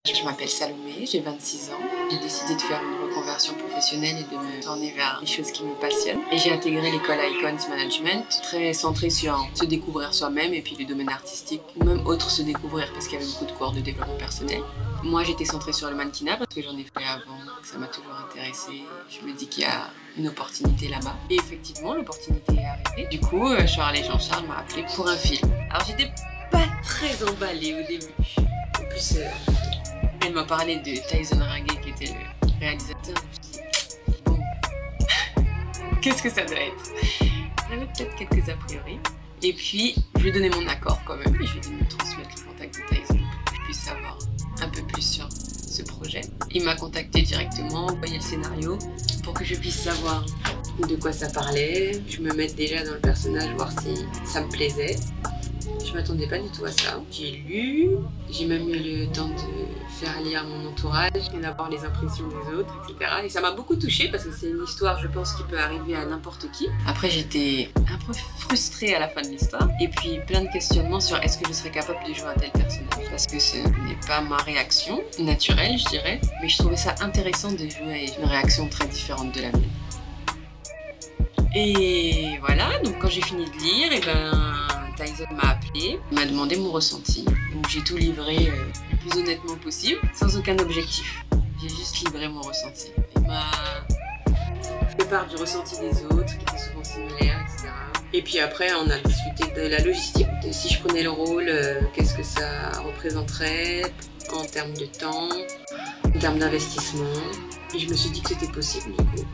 Je m'appelle Salomé, j'ai 26 ans. J'ai décidé de faire une reconversion professionnelle et de me tourner vers les choses qui me passionnent. Et j'ai intégré l'école Icons Management, très centrée sur se découvrir soi-même et puis le domaine artistique, ou même autre se découvrir parce qu'il y avait beaucoup de cours de développement personnel. Moi, j'étais centrée sur le mannequinat parce que j'en ai fait avant, que ça m'a toujours intéressée. Je me dis qu'il y a une opportunité là-bas. Et effectivement, l'opportunité est arrivée. Du coup, Charles Jean-Charles m'a appelé pour un film. Alors, j'étais pas très emballée au début. En plus, elle m'a parlé de Tyson Ragé qui était le réalisateur. Je me suis dit, bon, qu'est-ce que ça doit être? J'avais peut-être quelques a priori. Et puis, je lui ai donné mon accord quand même. Et je lui ai dit de me transmettre le contact de Tyson pour que je puisse savoir un peu plus sur ce projet. Il m'a contacté directement, envoyé le scénario pour que je puisse savoir de quoi ça parlait. Je me mette déjà dans le personnage, voir si ça me plaisait. Je m'attendais pas du tout à ça. J'ai lu, j'ai même eu le temps de faire lire mon entourage et d'avoir les impressions des autres, etc. Et ça m'a beaucoup touchée parce que c'est une histoire, je pense, qui peut arriver à n'importe qui. Après, j'étais un peu frustrée à la fin de l'histoire. Et puis, plein de questionnements sur est-ce que je serais capable de jouer un tel personnage. Parce que ce n'est pas ma réaction naturelle, je dirais. Mais je trouvais ça intéressant de jouer une réaction très différente de la mienne. Et voilà, donc quand j'ai fini de lire, Tyson m'a appelé, m'a demandé mon ressenti. Donc j'ai tout livré le plus honnêtement possible, sans aucun objectif. J'ai juste livré mon ressenti. Il m'a fait part du ressenti des autres, qui étaient souvent similaires, etc. Et puis après, on a discuté de la logistique, de si je prenais le rôle, qu'est-ce que ça représenterait en termes de temps, en termes d'investissement. Et je me suis dit que c'était possible du coup.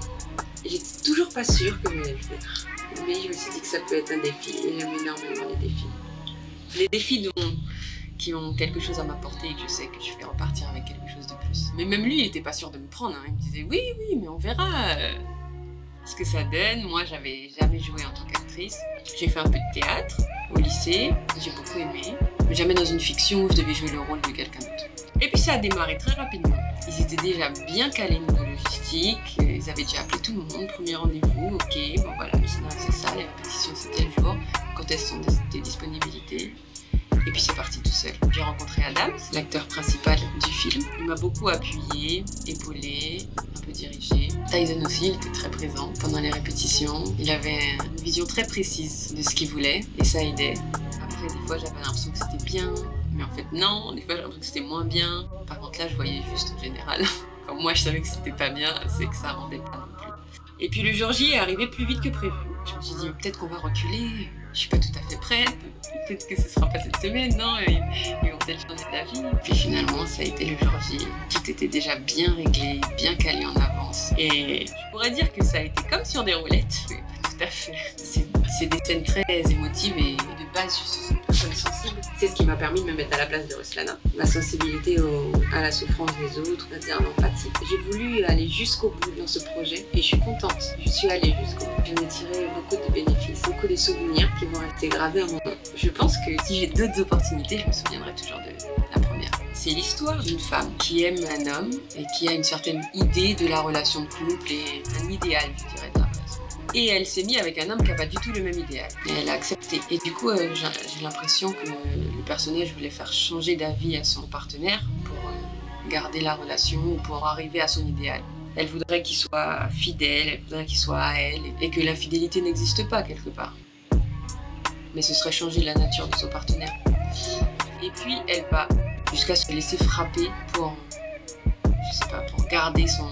J'étais toujours pas sûre que j'allais le faire. Mais je me suis dit que ça peut être un défi et j'aime énormément les défis. Les défis qui ont quelque chose à m'apporter et que je sais que je vais repartir avec quelque chose de plus. Mais même lui, il n'était pas sûr de me prendre. Hein. Il me disait oui, mais on verra ce que ça donne. Moi, j'avais jamais joué en tant qu'actrice. J'ai fait un peu de théâtre au lycée, j'ai beaucoup aimé. Mais jamais dans une fiction où je devais jouer le rôle de quelqu'un d'autre. Et puis ça a démarré très rapidement. Ils étaient déjà bien calés niveau logistique, ils avaient déjà appelé tout le monde, premier rendez-vous, ok, bon voilà, le scénario c'est ça, les répétitions c'était le jour, quand elles sont des disponibilités. Et puis c'est parti tout seul. J'ai rencontré Adams, l'acteur principal du film. Il m'a beaucoup appuyé, épaulé, un peu dirigé. Tyson aussi, il était très présent pendant les répétitions. Il avait une vision très précise de ce qu'il voulait et ça aidait. Après, des fois, j'avais l'impression que c'était bien, mais en fait non. Des fois, j'avais l'impression que c'était moins bien. Par contre, là, je voyais juste en général. Quand moi, je savais que c'était pas bien, c'est que ça rendait pas non plus. Et puis le jour J est arrivé plus vite que prévu. Je me suis dit, peut-être qu'on va reculer. Je suis pas tout à fait prête. Peut-être que ce sera pas cette semaine, non? Ils vont peut-être changer d'avis. Puis finalement, ça a été le jour J. Tout était déjà bien réglé, bien calé en avance. Et je pourrais dire que ça a été comme sur des roulettes, mais pas tout à fait. C'est des scènes très émotives et de base, je suis une personne sensible. C'est ce qui m'a permis de me mettre à la place de Ruslana. Ma sensibilité à la souffrance des autres, c'est-à-dire l'empathie. J'ai voulu aller jusqu'au bout dans ce projet et je suis contente. Je suis allée jusqu'au bout. J'en ai tiré beaucoup de bénéfices, beaucoup de souvenirs qui vont rester gravés à mon nom. Je pense que si j'ai d'autres opportunités, je me souviendrai toujours de la première. C'est l'histoire d'une femme qui aime un homme et qui a une certaine idée de la relation de couple et un idéal, je dirais, de la relation. Et elle s'est mise avec un homme qui n'a pas du tout le même idéal. Et elle a accepté. Et du coup, j'ai l'impression que le personnage voulait faire changer d'avis à son partenaire pour garder la relation ou pour arriver à son idéal. Elle voudrait qu'il soit fidèle, elle voudrait qu'il soit à elle et que l'infidélité n'existe pas quelque part. Mais ce serait changer la nature de son partenaire. Et puis, elle va jusqu'à se laisser frapper pour, je sais pas, pour garder son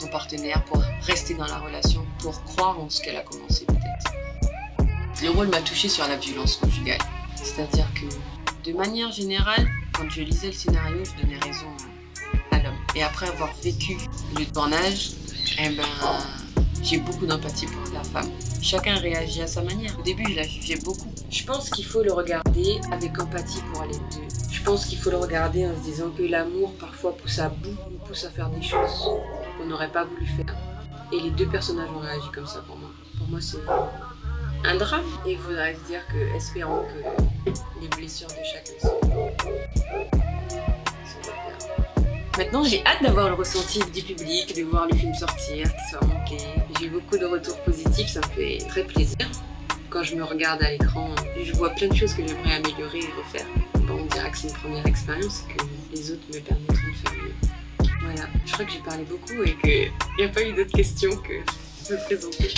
partenaire, pour rester dans la relation, pour croire en ce qu'elle a commencé peut-être. Le rôle m'a touchée sur la violence conjugale. C'est-à-dire que, de manière générale, quand je lisais le scénario, je donnais raison à l'homme. Et après avoir vécu le tournage, j'ai beaucoup d'empathie pour la femme. Chacun réagit à sa manière. Au début, je la jugeais beaucoup. Je pense qu'il faut le regarder avec empathie pour les deux. Je pense qu'il faut le regarder en se disant que l'amour parfois pousse à bout, nous pousse à faire des choses qu'on n'aurait pas voulu faire. Et les deux personnages ont réagi comme ça pour moi. Pour moi, c'est un drame. Et il faudrait se dire que, espérons que les blessures de chacun sont. Maintenant, j'ai hâte d'avoir le ressenti du public, de voir le film sortir, qu'il soit manqué. J'ai eu beaucoup de retours positifs, ça me fait très plaisir. Quand je me regarde à l'écran, je vois plein de choses que j'aimerais améliorer et refaire. Bon, on dira que c'est une première expérience et que les autres me permettront de faire mieux. Voilà, je crois que j'ai parlé beaucoup et qu'il n'y a pas eu d'autres questions que de me présenter.